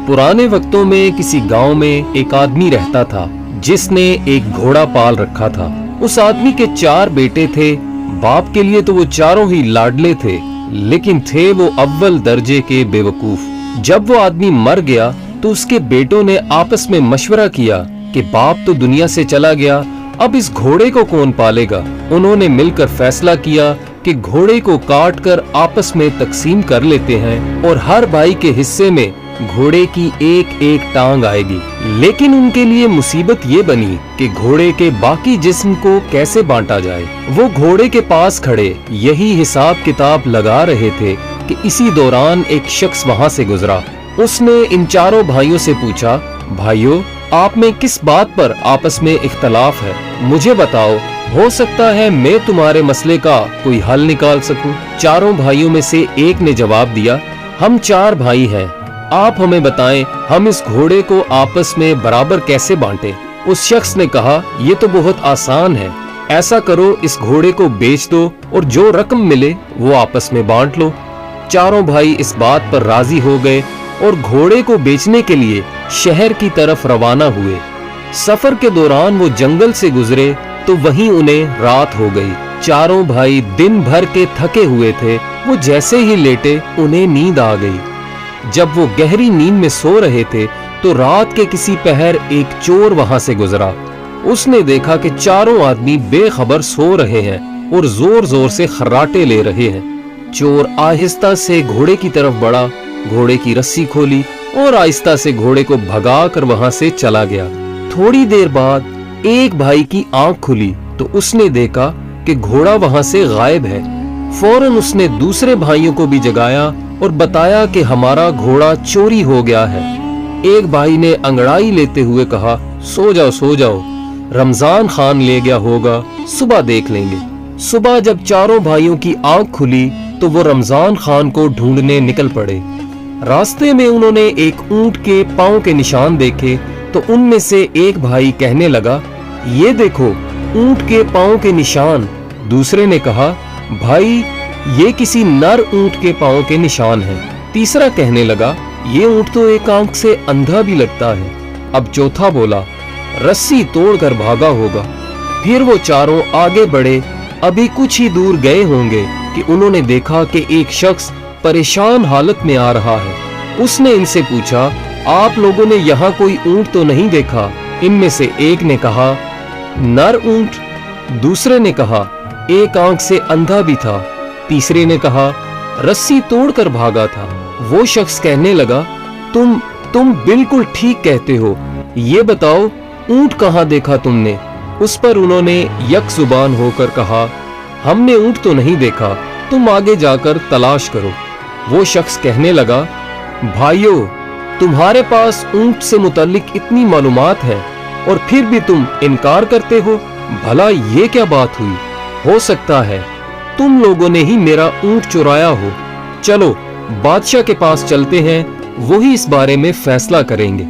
पुराने वक्तों में किसी गांव में एक आदमी रहता था जिसने एक घोड़ा पाल रखा था। उस आदमी के 4 बेटे थे। बाप के लिए तो वो चारों ही लाडले थे, लेकिन थे वो अव्वल दर्जे के बेवकूफ। जब वो आदमी मर गया तो उसके बेटों ने आपस में मशवरा किया कि बाप तो दुनिया से चला गया, अब इस घोड़े को कौन पालेगा। उन्होंने मिलकर फैसला किया कि घोड़े को काट कर आपस में तकसीम कर लेते हैं और हर भाई के हिस्से में घोड़े की एक एक टांग आएगी। लेकिन उनके लिए मुसीबत ये बनी कि घोड़े के बाकी जिस्म को कैसे बांटा जाए। वो घोड़े के पास खड़े यही हिसाब किताब लगा रहे थे कि इसी दौरान एक शख्स वहाँ से गुजरा। उसने इन चारों भाइयों से पूछा, भाइयों, आप में किस बात पर आपस में इख्तलाफ है, मुझे बताओ, हो सकता है मैं तुम्हारे मसले का कोई हल निकाल सकूं। चारों भाइयों में से एक ने जवाब दिया, हम 4 भाई हैं, आप हमें बताएं हम इस घोड़े को आपस में बराबर कैसे बांटें। उस शख्स ने कहा, ये तो बहुत आसान है, ऐसा करो इस घोड़े को बेच दो और जो रकम मिले वो आपस में बांट लो। चारों भाई इस बात पर राजी हो गए और घोड़े को बेचने के लिए शहर की तरफ रवाना हुए। सफर के दौरान वो जंगल से गुजरे तो वहीं उन्हें रात हो गई। चारों भाई दिन भर के थके हुए थे। वो जैसे ही लेटे उन्हें नींद आ गई। जब वो गहरी नींद में सो रहे थे तो रात के किसी पहर एक चोर वहां से गुजरा। उसने देखा कि चारों आदमी बेखबर सो रहे हैं और जोर जोर से खर्राटे ले रहे हैं। चोर आहिस्ता से घोड़े की तरफ बढ़ा, घोड़े की रस्सी खोली और आहिस्ता से घोड़े को भगा कर वहां से चला गया। थोड़ी देर बाद एक भाई की आंख खुली तो उसने देखा कि घोड़ा वहां से गायब है। फौरन उसने दूसरे भाइयों को भी जगाया और बताया कि हमारा घोड़ा चोरी हो गया है। एक भाई ने अंगड़ाई लेते हुए कहा, सो जाओ, रमजान खान ले गया होगा, सुबह देख लेंगे। सुबह जब चारों भाइयों की आंख खुली तो वो रमजान खान को ढूंढने निकल पड़े। रास्ते में उन्होंने एक ऊंट के पांव के निशान देखे तो उनमें से एक भाई कहने लगा, ये देखो ऊंट के पांव के निशान। दूसरे ने कहा, भाई ये किसी नर ऊंट के पांव के निशान हैं। तीसरा कहने लगा, ये ऊंट तो एक आंख से अंधा भी लगता है। अब चौथा बोला, रस्सी तोड़कर भागा होगा। फिर वो चारों आगे बढ़े। अभी कुछ ही दूर गए होंगे कि उन्होंने देखा कि एक शख्स परेशान हालत में आ रहा है। उसने इनसे पूछा, आप लोगों ने यहाँ कोई ऊंट तो नहीं देखा? इनमें से एक ने कहा, नर ऊंट। दूसरे ने कहा, एक आंख से अंधा भी था। तीसरे ने कहा, रस्सी तोड़कर भागा था। वो शख्स कहने लगा, तुम बिल्कुल ठीक कहते हो, ये बताओ ऊंट कहाँ देखा तुमने? उस पर उन्होंने यक जुबान होकर कहा, हमने ऊंट तो नहीं देखा, तुम आगे जाकर तलाश करो। वो शख्स कहने लगा, भाइयों, तुम्हारे पास ऊंट से मुतल्लिक इतनी मालूमात है और फिर भी तुम इनकार करते हो, भला ये क्या बात हुई? हो सकता है तुम लोगों ने ही मेरा ऊंट चुराया हो। चलो बादशाह के पास चलते हैं, वही इस बारे में फैसला करेंगे।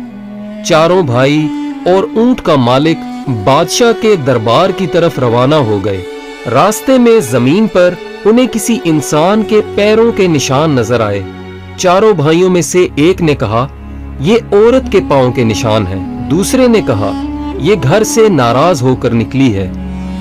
चारों भाई और ऊंट का मालिक बादशाह के दरबार की तरफ रवाना हो गए। रास्ते में जमीन पर उन्हें किसी इंसान के पैरों के निशान नजर आए। चारों भाइयों में से एक ने कहा, ये औरत के पांव के निशान हैं। दूसरे ने कहा, ये घर से नाराज होकर निकली है।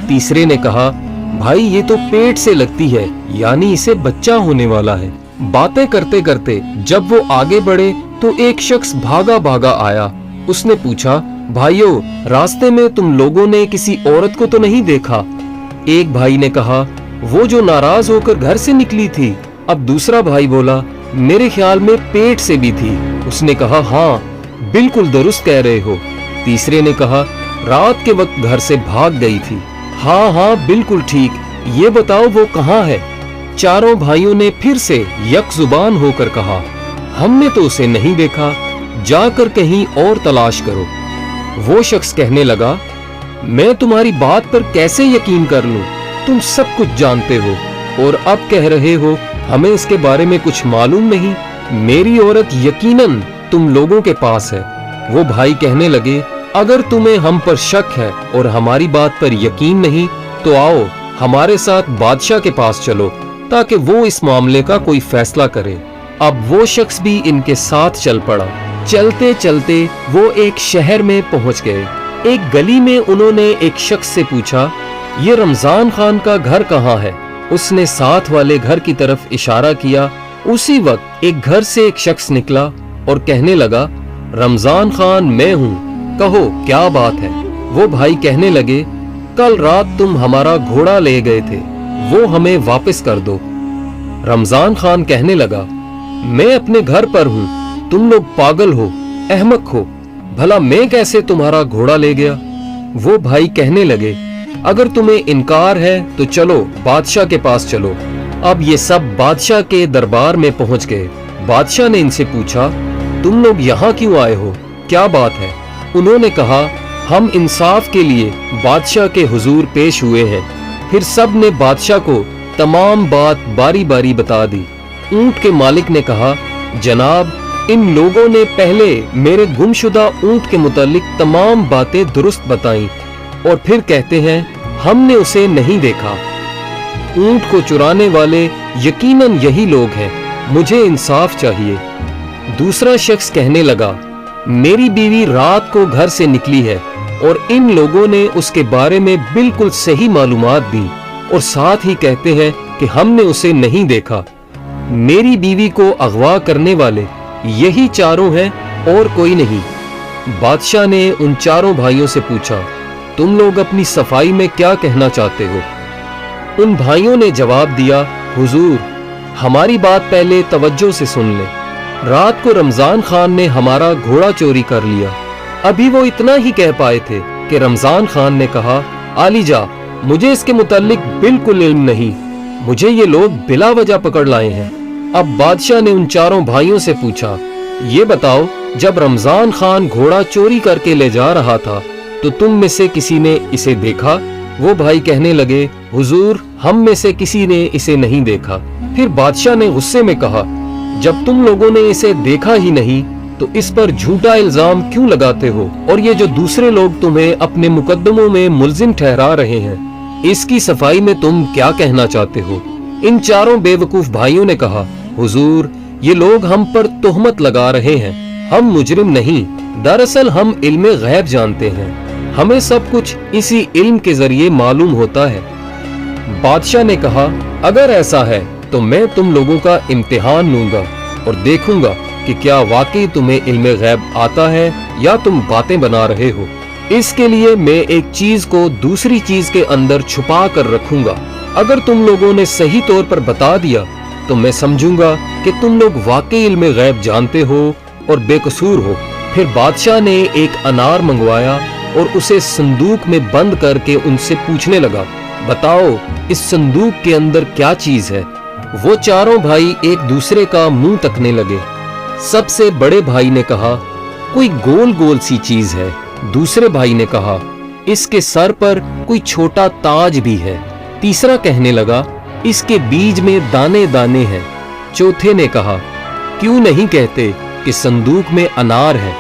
तीसरे ने कहा, भाई ये तो पेट से लगती है, यानी इसे बच्चा होने वाला है। बातें करते करते जब वो आगे बढ़े तो एक शख्स भागा भागा आया। उसने पूछा, भाइयों, रास्ते में तुम लोगों ने किसी औरत को तो नहीं देखा? एक भाई ने कहा, वो जो नाराज होकर घर से निकली थी। अब दूसरा भाई बोला, मेरे ख्याल में पेट से भी थी। उसने कहा, हाँ बिल्कुल दुरुस्त कह रहे हो। तीसरे ने कहा, रात के वक्त घर से भाग गई थी। हाँ बिल्कुल ठीक, ये बताओ वो कहाँ है? चारों भाइयों ने फिर से यक जुबान होकर कहा, हमने तो उसे नहीं देखा, जाकर कहीं और तलाश करो। वो शख्स कहने लगा, मैं तुम्हारी बात पर कैसे यकीन कर लूं? तुम सब कुछ जानते हो और अब कह रहे हो हमें इसके बारे में कुछ मालूम नहीं। मेरी औरत यकीनन तुम लोगों के पास है। वो भाई कहने लगे, अगर तुम्हें हम पर शक है और हमारी बात पर यकीन नहीं तो आओ हमारे साथ बादशाह के पास चलो ताकि वो इस मामले का कोई फैसला करे। अब वो शख्स भी इनके साथ चल पड़ा। चलते चलते वो एक शहर में पहुंच गए। एक गली में उन्होंने एक शख्स से पूछा, ये रमजान खान का घर कहाँ है? उसने साथ वाले घर की तरफ इशारा किया। उसी वक्त एक घर से एक शख्स निकला और कहने लगा, रमजान खान मैं हूँ, कहो क्या बात है? वो भाई कहने लगे, कल रात तुम हमारा घोड़ा ले गए थे, वो हमें वापस कर दो। रमजान खान कहने लगा, मैं अपने घर पर हूँ, तुम लोग पागल हो, अहमक हो, भला मैं कैसे तुम्हारा घोड़ा ले गया? वो भाई कहने लगे, अगर तुम्हें इनकार है तो चलो बादशाह के पास चलो। अब ये सब बादशाह के दरबार में पहुंच गए। बादशाह ने इनसे पूछा, तुम लोग यहाँ क्यों आए हो, क्या बात है? उन्होंने कहा, हम इंसाफ के लिए बादशाह के हुजूर पेश हुए हैं। फिर सब ने बादशाह को तमाम बात बारी बारी बता दी। ऊंट के मालिक ने कहा, जनाब, इन लोगों ने पहले मेरे गुमशुदा ऊंट के मुतालिक तमाम बातें दुरुस्त बताईं और फिर कहते हैं हमने उसे नहीं देखा। ऊंट को चुराने वाले यकीनन यही लोग हैं, मुझे इंसाफ चाहिए। दूसरा शख्स कहने लगा, मेरी बीवी रात को घर से निकली है और इन लोगों ने उसके बारे में बिल्कुल सही मालूमात दी और साथ ही कहते हैं कि हमने उसे नहीं देखा। मेरी बीवी को अगवा करने वाले यही चारों हैं और कोई नहीं। बादशाह ने उन चारों भाइयों से पूछा, तुम लोग अपनी सफाई में क्या कहना चाहते हो? उन भाइयों ने जवाब दिया, हुजूर, हमारी बात पहले तवज्जो से सुन ले। रात को रमजान खान ने हमारा घोड़ा चोरी कर लिया। अभी वो इतना ही कह पाए थे कि रमजान खान ने कहा, आलीजा, मुझे इसके मुताल्लिक बिल्कुल इल्म नहीं, मुझे ये लोग बिला वजह पकड़ लाए हैं। अब बादशाह ने उन चारों भाइयों से पूछा, ये बताओ, जब रमजान खान घोड़ा चोरी करके ले जा रहा था तो तुम में से किसी ने इसे देखा? वो भाई कहने लगे, हुजूर, हम में से किसी ने इसे नहीं देखा। फिर बादशाह ने गुस्से में कहा, जब तुम लोगों ने इसे देखा ही नहीं तो इस पर झूठा इल्जाम क्यों लगाते हो? और ये जो दूसरे लोग तुम्हें अपने मुकद्दमों में मुल्जिम ठहरा रहे हैं, इसकी सफाई में तुम क्या कहना चाहते हो? इन चारों बेवकूफ भाइयों ने कहा, हुजूर, ये लोग हम पर तोहमत लगा रहे हैं, हम मुजरिम नहीं, दरअसल हम इल्म गैब जानते हैं, हमें सब कुछ इसी इल्म के जरिए मालूम होता है। बादशाह ने कहा, अगर ऐसा है तो मैं तुम लोगों का इम्तिहान लूंगा और देखूंगा कि क्या वाकई तुम्हें इल्म गैब आता है या तुम बातें बना रहे हो। इसके लिए मैं एक चीज को दूसरी चीज के अंदर छुपा कर रखूंगा। अगर तुम लोगों ने सही तौर पर बता दिया तो मैं समझूंगा कि तुम लोग वाकई इल्म गैब जानते हो और बेकसूर हो। फिर बादशाह ने एक अनार मंगवाया और उसे संदूक में बंद करके उनसे पूछने लगा, बताओ इस संदूक के अंदर क्या चीज है? वो चारों भाई एक दूसरे का मुंह तकने लगे। सबसे बड़े भाई ने कहा, कोई गोल गोल सी चीज है। दूसरे भाई ने कहा, इसके सर पर कोई छोटा ताज भी है। तीसरा कहने लगा, इसके बीज में दाने दाने हैं। चौथे ने कहा, क्यों नहीं कहते कि संदूक में अनार है?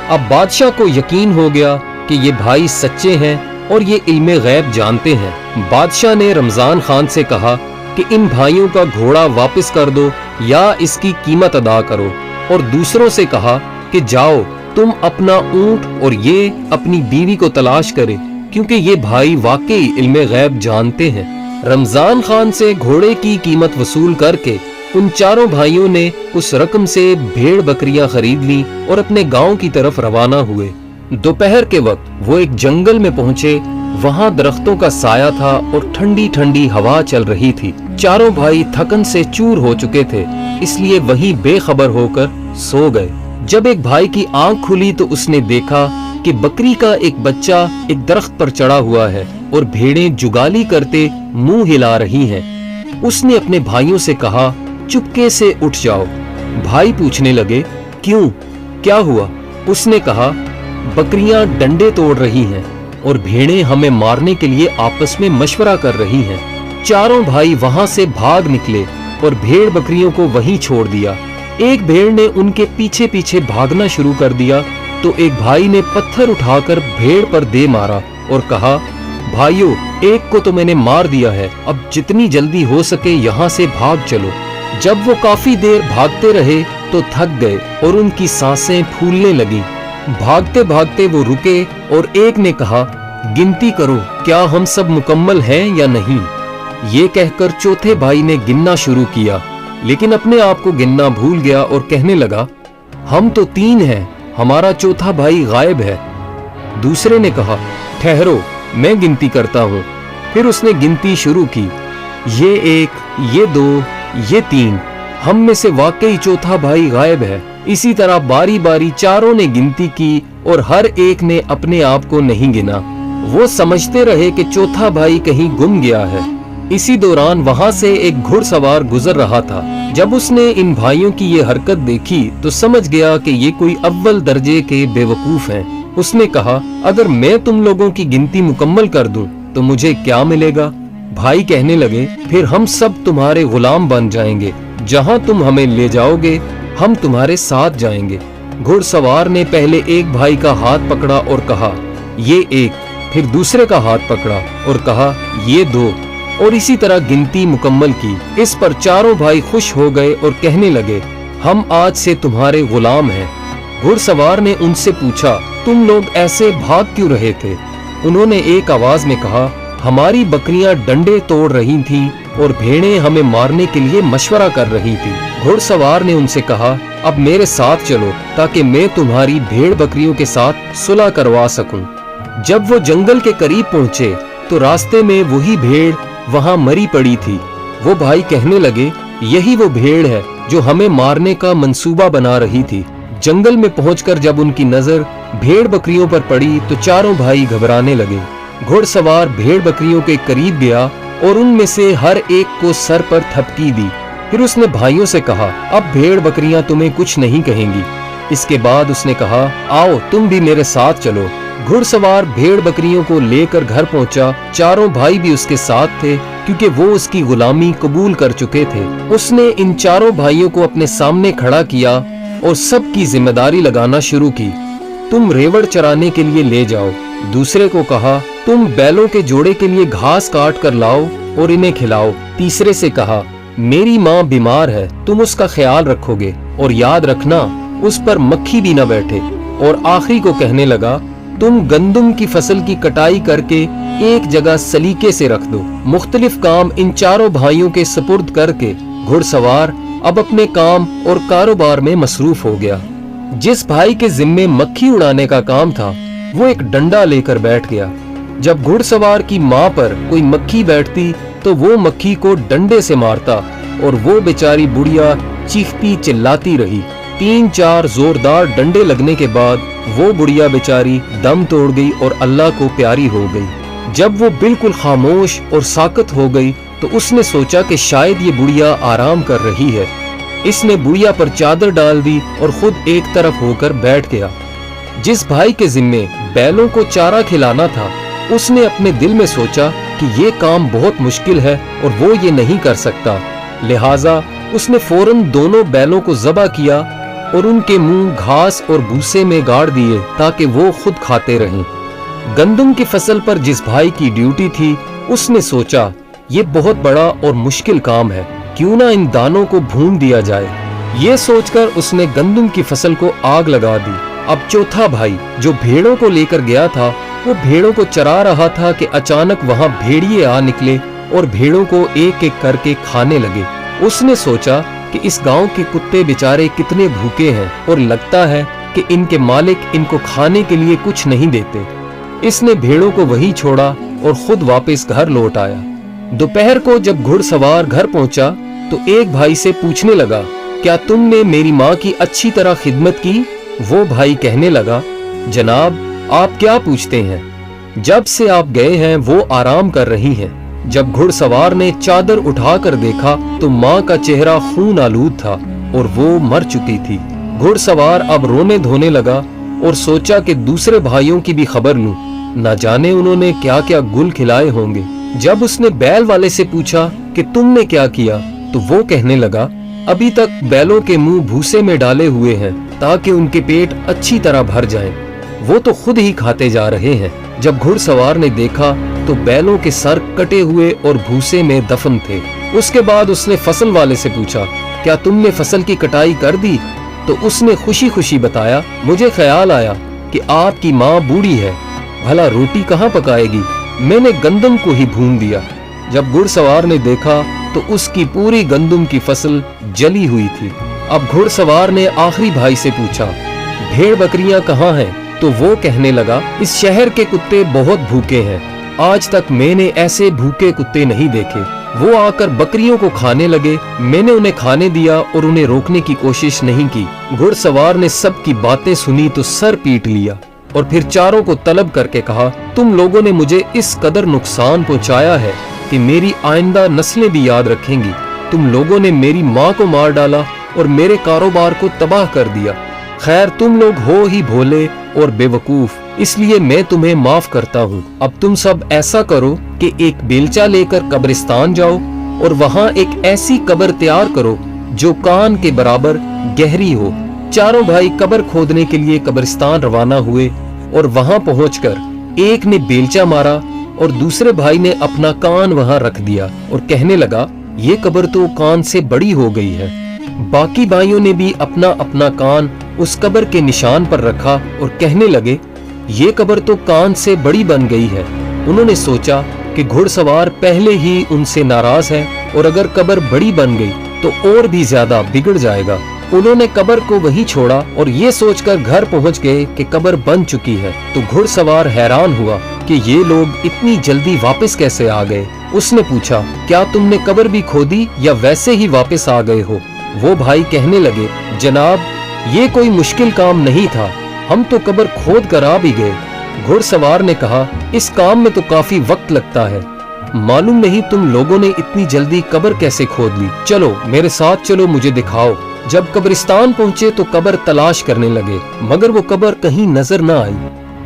अब बादशाह को यकीन हो गया कि ये भाई सच्चे हैं और ये इल्म गैब जानते हैं। बादशाह ने रमजान खान से कहा कि इन भाइयों का घोड़ा वापस कर दो या इसकी कीमत अदा करो, और दूसरों से कहा कि जाओ तुम अपना ऊंट और ये अपनी बीवी को तलाश करे, क्योंकि ये भाई वाकई इल्म गैब जानते हैं। रमजान खान से घोड़े की कीमत वसूल करके उन चारों भाइयों ने उस रकम से भेड़ बकरियां खरीद ली और अपने गांव की तरफ रवाना हुए। दोपहर के वक्त वो एक जंगल में पहुंचे। वहां दरख्तों का साया था और ठंडी ठंडी हवा चल रही थी। चारों भाई थकन से चूर हो चुके थे, इसलिए वहीं बेखबर होकर सो गए। जब एक भाई की आंख खुली तो उसने देखा कि बकरी का एक बच्चा एक दरख्त पर चढ़ा हुआ है और भेड़ें जुगाली करते मुंह हिला रही हैं। उसने अपने भाइयों से कहा, चुपके से उठ जाओ। भाई पूछने लगे, क्यों, क्या हुआ? उसने कहा, बकरियां डंडे तोड़ रही हैं और भेड़ें हमें मारने के लिए आपस में मशवरा कर रही हैं। चारों भाई वहां से भाग निकले और भेड़ बकरियों को वहीं छोड़ दिया। एक भेड़ ने उनके पीछे पीछे भागना शुरू कर दिया तो एक भाई ने पत्थर उठाकर भेड़ पर दे मारा और कहा, भाइयों, एक को तो मैंने मार दिया है, अब जितनी जल्दी हो सके यहाँ से भाग चलो। जब वो काफी देर भागते रहे तो थक गए और उनकी सांसें फूलने लगी। भागते भागते वो रुके और एक ने कहा, गिनती करो, क्या हम सब मुकम्मल हैं या नहीं। ये कहकर चौथे भाई ने गिनना शुरू किया, लेकिन अपने आप को गिनना भूल गया और कहने लगा, हम तो 3 हैं, हमारा चौथा भाई गायब है। दूसरे ने कहा, ठहरो, मैं गिनती करता हूँ। फिर उसने गिनती शुरू की, ये 1, ये 2, ये 3, हम में से वाकई चौथा भाई गायब है। इसी तरह बारी बारी चारों ने गिनती की और हर एक ने अपने आप को नहीं गिना। वो समझते रहे कि चौथा भाई कहीं गुम गया है। इसी दौरान वहां से एक घुड़सवार गुजर रहा था। जब उसने इन भाइयों की ये हरकत देखी तो समझ गया कि ये कोई अव्वल दर्जे के बेवकूफ हैं। उसने कहा, अगर मैं तुम लोगों की गिनती मुकम्मल कर दूं तो मुझे क्या मिलेगा। भाई कहने लगे, फिर हम सब तुम्हारे गुलाम बन जाएंगे, जहां तुम हमें ले जाओगे हम तुम्हारे साथ जाएंगे। घुड़सवार ने पहले एक भाई का हाथ पकड़ा और कहा, ये 1, फिर दूसरे का हाथ पकड़ा और कहा, ये 2, और इसी तरह गिनती मुकम्मल की। इस पर चारों भाई खुश हो गए और कहने लगे, हम आज से तुम्हारे गुलाम हैं। घुड़सवार ने उनसे पूछा, तुम लोग ऐसे भाग क्यों रहे थे। उन्होंने एक आवाज में कहा, हमारी बकरियां डंडे तोड़ रही थीं और भेड़ें हमें मारने के लिए मशवरा कर रही थी। घुड़सवार ने उनसे कहा, अब मेरे साथ चलो ताकि मैं तुम्हारी भेड़ बकरियों के साथ सुलह करवा सकूं। जब वो जंगल के करीब पहुंचे तो रास्ते में वही भेड़ वहां मरी पड़ी थी। वो भाई कहने लगे, यही वो भेड़ है जो हमें मारने का मंसूबा बना रही थी। जंगल में पहुंचकर जब उनकी नजर भेड़ बकरियों पर पड़ी तो चारों भाई घबराने लगे। घुड़सवार भेड़ बकरियों के करीब गया और उनमें से हर एक को सर पर थपकी दी। फिर उसने भाइयों से कहा, अब भेड़ बकरियां तुम्हें कुछ नहीं कहेंगी। इसके बाद उसने कहा, आओ तुम भी मेरे साथ चलो। घुड़सवार भेड़ बकरियों को लेकर घर पहुंचा। चारों भाई भी उसके साथ थे क्योंकि वो उसकी गुलामी कबूल कर चुके थे। उसने इन चारों भाइयों को अपने सामने खड़ा किया और सबकी जिम्मेदारी लगाना शुरू की। तुम रेवड़ चराने के लिए ले जाओ। दूसरे को कहा, तुम बैलों के जोड़े के लिए घास काट कर लाओ और इन्हें खिलाओ। तीसरे से कहा, मेरी माँ बीमार है, तुम उसका ख्याल रखोगे और याद रखना उस पर मक्खी भी न बैठे। और आखिरी को कहने लगा, तुम गंदम की फसल की कटाई करके एक जगह सलीके से रख दो। मुख्तलिफ काम इन चारों भाइयों के सुपुर्द करके घुड़सवार अब अपने काम और कारोबार में मसरूफ हो गया। जिस भाई के जिम्मे मक्खी उड़ाने का काम था वो एक डंडा लेकर बैठ गया। जब घुड़सवार की माँ पर कोई मक्खी बैठती तो वो मक्खी को डंडे से मारता और वो बेचारी बुढ़िया चीखती चिल्लाती रही। 3-4 जोरदार डंडे लगने के बाद वो बुढ़िया बेचारी दम तोड़ गई और अल्लाह को प्यारी हो गई। जब वो बिल्कुल खामोश और साकत हो गई तो उसने सोचा कि शायद ये बुढ़िया आराम कर रही है। इसने बुढ़िया पर चादर डाल दी और खुद एक तरफ होकर बैठ गया। जिस भाई के जिम्मे बैलों को चारा खिलाना था उसने अपने दिल में सोचा कि ये काम बहुत मुश्किल है और वो ये नहीं कर सकता। लिहाजा उसने फौरन दोनों बैलों को ज़बह किया और उनके मुंह घास और भूसे में गाड़ दिए ताकि वो खुद खाते रहें। गंदम की फसल पर जिस भाई की ड्यूटी थी उसने सोचा ये बहुत बड़ा और मुश्किल काम है, क्यों ना इन दानों को भून दिया जाए। ये सोचकर उसने गंदम की फसल को आग लगा दी। अब चौथा भाई जो भेड़ों को लेकर गया था वो भेड़ों को चरा रहा था कि अचानक वहां भेड़िए आ निकले और भेड़ों को एक एक करके खाने लगे। उसने सोचा कि इस गांव के कुत्ते बेचारे कितने भूखे हैं और लगता है कि इनके मालिक इनको खाने के लिए कुछ नहीं देते। इसने भेड़ों को वहीं छोड़ा और खुद वापस घर लौट आया। दोपहर को जब घुड़सवार घर पहुंचा तो एक भाई से पूछने लगा, क्या तुमने मेरी माँ की अच्छी तरह खिदमत की? वो भाई कहने लगा, जनाब आप क्या पूछते हैं, जब से आप गए हैं वो आराम कर रही हैं। जब घुड़सवार ने चादर उठाकर देखा तो माँ का चेहरा खून आलूद था और वो मर चुकी थी। घुड़सवार अब रोने धोने लगा और सोचा कि दूसरे भाइयों की भी खबर लूं, न जाने उन्होंने क्या क्या गुल खिलाए होंगे। जब उसने बैल वाले से पूछा कि तुमने क्या किया तो वो कहने लगा, अभी तक बैलों के मुंह भूसे में डाले हुए हैं ताकि उनके पेट अच्छी तरह भर जाएं। वो तो खुद ही खाते जा रहे हैं। जब घुड़सवार ने देखा तो बैलों के सर कटे हुए और भूसे में दफन थे। उसके बाद उसने फसल वाले से पूछा, क्या तुमने फसल की कटाई कर दी? तो उसने खुशी खुशी बताया, मुझे ख्याल आया कि आपकी माँ बूढ़ी है, भला रोटी कहाँ पकाएगी, मैंने गंदम को ही भून दिया। जब घुड़सवार ने देखा तो उसकी पूरी गंदम की फसल जली हुई थी। अब घुड़सवार ने आखिरी भाई से पूछा, भेड़ बकरियां कहाँ हैं? तो वो कहने लगा, इस शहर के कुत्ते बहुत भूखे हैं, आज तक मैंने ऐसे भूखे कुत्ते नहीं देखे। वो आकर बकरियों को खाने लगे, मैंने उन्हें खाने दिया और उन्हें रोकने की कोशिश नहीं की। घुड़सवार ने सबकी बातें सुनी तो सर पीट लिया और फिर चारों को तलब करके कहा, तुम लोगों ने मुझे इस कदर नुकसान पहुंचाया है कि मेरी आइंदा नस्लें भी याद रखेंगी। तुम लोगों ने मेरी माँ को मार डाला और मेरे कारोबार को तबाह कर दिया। खैर, तुम लोग हो ही भोले और बेवकूफ, इसलिए मैं तुम्हें माफ करता हूँ। अब तुम सब ऐसा करो कि एक बेलचा लेकर कब्रिस्तान जाओ और वहाँ एक ऐसी कब्र तैयार करो जो कान के बराबर गहरी हो। चारों भाई कब्र खोदने के लिए कब्रिस्तान रवाना हुए और वहाँ पहुंचकर एक ने बेलचा मारा और दूसरे भाई ने अपना कान वहाँ रख दिया और कहने लगा, ये कब्र तो कान से बड़ी हो गई है। बाकी भाइयों ने भी अपना अपना कान उस कब्र के निशान पर रखा और कहने लगे, ये कब्र तो कान से बड़ी बन गई है। उन्होंने सोचा कि घुड़सवार पहले ही उनसे नाराज है और अगर कब्र बड़ी बन गई तो और भी ज्यादा बिगड़ जाएगा। उन्होंने कब्र को वहीं छोड़ा और ये सोचकर घर पहुंच गए कि कब्र बन चुकी है। तो घुड़सवार हैरान हुआ कि ये लोग इतनी जल्दी वापस कैसे आ गए। उसने पूछा, क्या तुमने कब्र भी खोदी या वैसे ही वापस आ गए हो? वो भाई कहने लगे, जनाब, ये कोई मुश्किल काम नहीं था, हम तो कब्र खोद कर आ भी गए। घुड़सवार ने कहा, इस काम में तो काफी वक्त लगता है, मालूम नहीं तुम लोगों ने इतनी जल्दी कब्र कैसे खोद ली। चलो मेरे साथ चलो, मुझे दिखाओ। जब कब्रिस्तान पहुंचे तो कब्र तलाश करने लगे, मगर वो कब्र कहीं नजर न आई।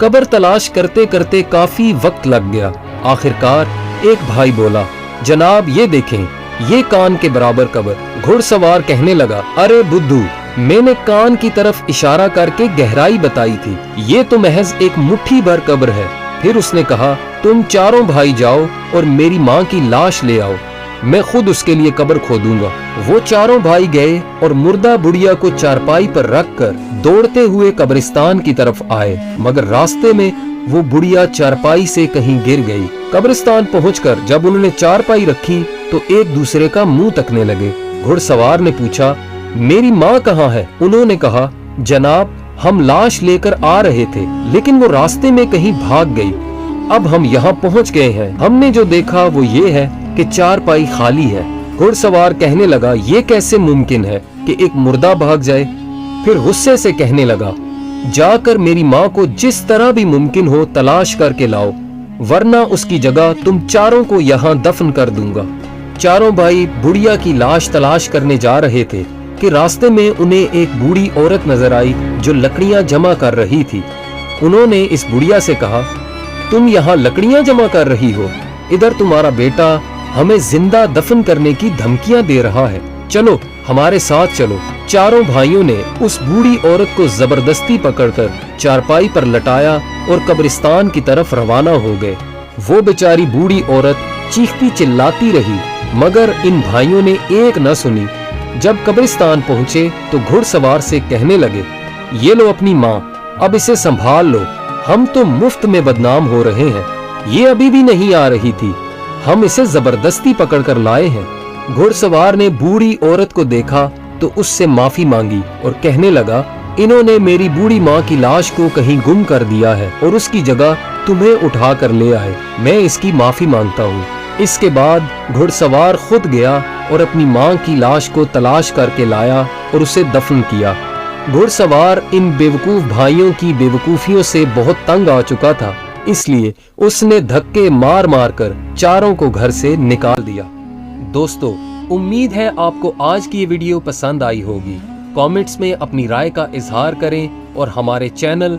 कब्र तलाश करते करते काफी वक्त लग गया। आखिरकार एक भाई बोला, जनाब ये देखें, ये कान के बराबर कब्र। घुड़सवार कहने लगा, अरे बुद्धू, मैंने कान की तरफ इशारा करके गहराई बताई थी, ये तो महज एक मुट्ठी भर कब्र है। फिर उसने कहा, तुम चारों भाई जाओ और मेरी माँ की लाश ले आओ, मैं खुद उसके लिए कब्र खोदूंगा। वो चारों भाई गए और मुर्दा बुढ़िया को चारपाई पर रखकर दौड़ते हुए कब्रिस्तान की तरफ आए, मगर रास्ते में वो बुढ़िया चारपाई से कहीं गिर गई। कब्रिस्तान पहुंचकर जब उन्होंने चारपाई रखी तो एक दूसरे का मुंह तकने लगे। घुड़सवार ने पूछा, मेरी माँ कहाँ है? उन्होंने कहा, जनाब, हम लाश लेकर आ रहे थे, लेकिन वो रास्ते में कहीं भाग गई। अब हम यहाँ पहुँच गए हैं। हमने जो देखा वो ये है कि चारपाई खाली है। घुड़सवार कहने लगा, ये कैसे मुमकिन है कि एक मुर्दा भाग जाए? फिर गुस्से से कहने लगा, जाकर मेरी माँ को जिस तरह भी मुमकिन हो तलाश करके लाओ, वरना उसकी जगह तुम चारों को यहाँ दफन कर दूंगा। चारों भाई बुढ़िया की लाश तलाश करने जा रहे थे कि रास्ते में उन्हें एक बूढ़ी औरत नजर आई जो लकड़ियां जमा कर रही थी। उन्होंने इस बुढ़िया से कहा, तुम यहाँ लकड़ियां जमा कर रही हो? इधर तुम्हारा बेटा हमें जिंदा दफन करने की धमकियां दे रहा है, चलो हमारे साथ चलो। चारों भाइयों ने उस बूढ़ी औरत को जबरदस्ती पकड़कर चारपाई पर लटाया और कब्रिस्तान की तरफ रवाना हो गए। वो बेचारी बूढ़ी औरत चीखती चिल्लाती रही, मगर इन भाइयों ने एक न सुनी। जब कब्रिस्तान पहुंचे तो घुड़सवार से कहने लगे, ये लो अपनी माँ, अब इसे संभाल लो, हम तो मुफ्त में बदनाम हो रहे हैं। ये अभी भी नहीं आ रही थी, हम इसे जबरदस्ती पकड़कर लाए हैं। घुड़सवार ने बूढ़ी औरत को देखा तो उससे माफी मांगी और कहने लगा, इन्होंने मेरी बूढ़ी माँ की लाश को कहीं गुम कर दिया है और उसकी जगह तुम्हें उठा कर ले आए, मैं इसकी माफी मांगता हूँ। इसके बाद घुड़सवार खुद गया और अपनी माँ की लाश को तलाश करके लाया और उसे दफन किया। घुड़सवार इन बेवकूफ भाइयों की बेवकूफियों से बहुत तंग आ चुका था, इसलिए उसने धक्के मार मार कर चारों को घर से निकाल दिया। दोस्तों, उम्मीद है आपको आज की ये वीडियो पसंद आई होगी। कमेंट्स में अपनी राय का इजहार करें और हमारे चैनल